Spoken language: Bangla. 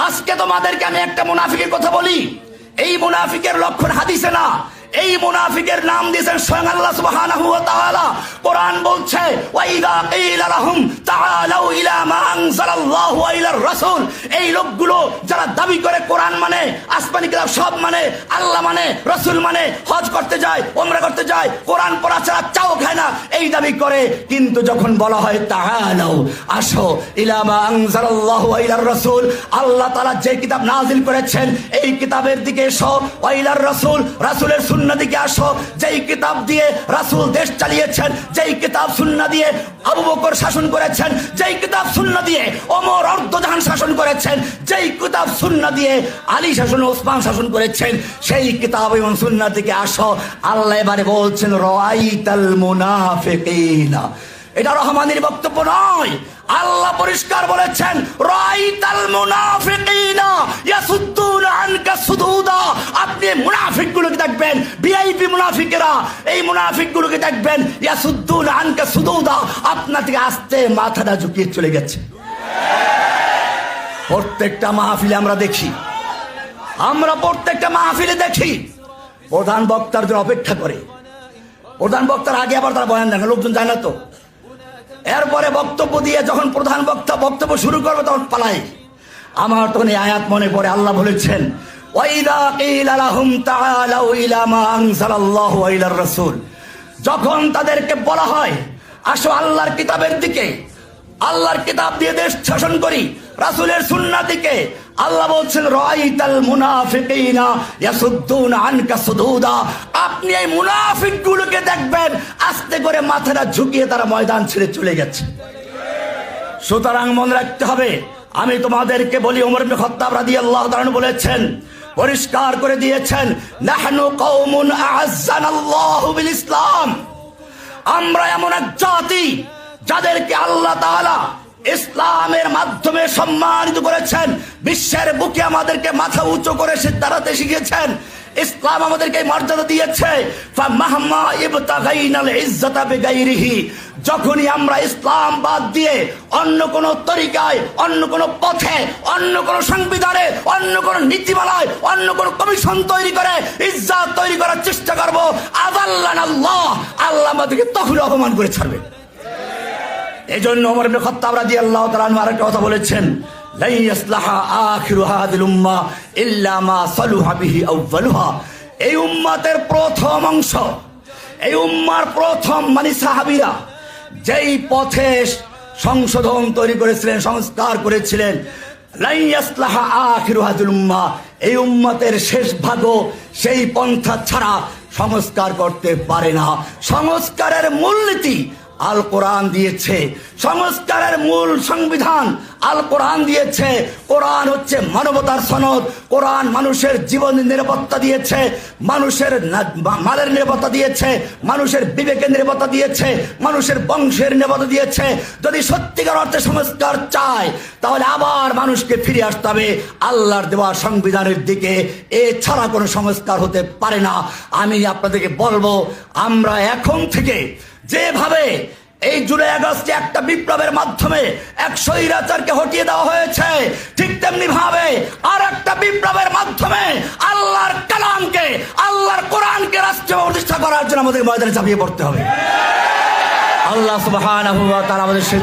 আজকে তোমাদেরকে আমি একটা মুনাফিকের কথা বলি। এই মুনাফিকের লক্ষণ হাদিসে না, এই মুনাফিকের নাম দিয়েছেন স্বয়ং আল্লাহ সুবহানাহু ওয়া তাআলা। কোরআন বলছে ওয়াইদা কিলা লাহুম তাআলাউ ইলা মা আনজালাল্লাহু ওয়া ইলার রাসূল, এই লোকগুলো যারা দাবি করে কোরআন মানে, আসমানি কিতাব সব মানে, আল্লাহ মানে, রাসূল মানে, হজ করতে যায়, ওমরা করতে যায়, কোরআন পড়া ছাড়া চাও খায় না, এই দাবি করে। কিন্তু যখন বলা হয় তাআলাউ, আসো, ইলা মা আনজালাল্লাহু ওয়া ইলার রাসূল, আল্লাহ তাআলা যে কিতাব নাজিল করেছেন এই কিতাবের দিকে এসো, ওয়া ইলার রাসূল, রাসূলের সুন্নাহ দিকে আসো, যেই কিতাব দিয়ে রাসূল দেশ চালিয়েছেন, যেই কিতাব সুন্নাহ দিয়ে আবু বকর শাসন করেছেন, যেই কিতাব সুন্নাহ দিয়ে ওমর অর্ধজাহান শাসন করেছেন, যেই কিতাব সুন্নাহ দিয়ে আলী শাসন, ওসমান শাসন করেছেন, সেই কিতাব এবং সুন্নাহ থেকে আসো। আল্লাহ এবারে বলছেন রাআইতাল মুনাফিকিনা, এটা রহমানের বক্তব্য নয়, আল্লাহ পরিষ্কার বলেছেন রাআইতাল মুনাফিকিনা ইয়াসুদ্দুনা আনকা সুদুদা, আপনি মুনাফিকগুলোকে দেখবেন, ভিআইপি মুনাফিকেরা, এই মুনাফিকগুলোকে দেখবেন ইয়াসুদ্দুনা আনকা সুদুদা, আপনার থেকে আস্তে মাথাটা ঝুঁকিয়ে চলে গেছে। প্রত্যেকটা মাহফিলে আমরা দেখি, আমরা প্রত্যেকটা মাহফিলে দেখি প্রধান বক্তার জন্য অপেক্ষা করে, প্রধান বক্তার আগে আবার তারা বয়ান দেন, লোকজন যায় না তো, এরপরে বক্তব্য দিয়ে যখন প্রধান বক্তা বক্তব্য শুরু করবে তখন পালাই। আমার তখন এই আয়াত মনে পড়ে, আল্লাহ বলেছেন ওয়াইদা কিলা লাহুম তাআলাউ ইলা মা আনজালাল্লাহু ওয়া ইলার রাসূল, যখন তাদেরকে বলা হয় আসো আল্লাহর কিতাবের দিকে, আল্লাহর কিতাব দিয়ে দেশ শাসন করি, রাসূলের সুন্নাহ দিকে, আল্লাহ বলছেন রাআইতাল মুনাফিকিনা ইয়াসুদ্দুনা আনকা সুদুদা, আপনি এই মুনাফিকগুলোকে দেখবেন আস্তে করে মাথাটা ঝুঁকিয়ে তারা ময়দান ছেড়ে চলে গেছে। সুতরাং মনে রাখতে হবে, আমি তোমাদেরকে বলি ওমর ইবনে খাত্তাব রাদিয়াল্লাহু তাআলা আনহু বলেছেন, পরিষ্কার করে দিয়েছেন নাহনু কওমুন আ'আজ্জানাল্লাহু বিল ইসলাম, আমরা এমন এক জাতি যাদেরকে আল্লাহ তাআলা ইসলামের মাধ্যমে সম্মানিত করেছেন, বিশ্বের বুকে আমাদেরকে মাথা উঁচু করে সে দাঁড়াতে শিখিয়েছেন, ইসলাম আমাদেরকে মর্যাদা দিয়েছে। ফামাহমা ইবতাগাইনাল ইজ্জাতা বিগাইরিহি, যখনই আমরা ইসলাম বাদ দিয়ে অন্য কোন তরিকায়, অন্য কোন পথে, অন্য কোন সংবিধানে, অন্য কোন নীতিমালায়, অন্য কোন কমিশন তৈরি করে ইজ্জত তৈরি করার চেষ্টা করব, আযাল্লানাল্লাহ, আল্লাহ আমাদেরকে তখন অপমান করে ছাড়বে। এই জন্য ওমর ইবনে খাত্তাব রাদিয়াল্লাহু তাআলা আনহু আরেকটা কথা বলেছেন, লা ইয়াসলাহা আখিরু হাযিল উম্মাহ ইল্লা মা সালুহা বিহি আউয়ালুহা, এই উম্মতের প্রথম অংশ, এই উম্মার প্রথম মানে সাহাবীরা যেই পথে সংশোধন তৈরি করেছিলেন, সংস্কার করেছিলেন, লা ইয়াসলাহা আখিরু হাযিল উম্মাহ, এই উম্মতের শেষ ভাগও সেই পন্থা ছাড়া সংস্কার করতে পারে না। সংস্কারের মূলনীতি আল কোরআন দিয়েছে, সংস্কারের মূল সংবিধান আল কোরআন দিয়েছে। কোরআন হচ্ছে মানবতার সনদ, কোরআন মানুষের জীবনের নিরাপত্তা দিয়েছে, মানুষের মালের নিরাপত্তা দিয়েছে, মানুষের বিবেকের নিরাপত্তা দিয়েছে, মানুষের বংশের নিরাপত্তা দিয়েছে। যদি সত্যিকার অর্থে সংস্কার চায় তাহলে আবার মানুষকে ফিরে আসতে হবে আল্লাহর দেওয়া সংবিধানের দিকে, এছাড়া কোনো সংস্কার হতে পারে না। আমি আপনাদেরকে বলবো, আমরা এখন থেকে যেভাবে এই জুলাই আগস্টে একটা বিপ্লবের মাধ্যমে এক স্বৈরাচারকে হটিয়ে দেওয়া হয়েছে, ঠিক তেমনি ভাবে আর একটা বিপ্লবের মাধ্যমে আল্লাহর কালামকে, আল্লাহর কোরআনকে রাষ্ট্রে প্রতিষ্ঠা করার জন্য আমাদের ময়দানে ঝাঁপিয়ে পড়তে হবে। আল্লাহ সুবহানাহু ওয়া তাআলা আমাদের সেই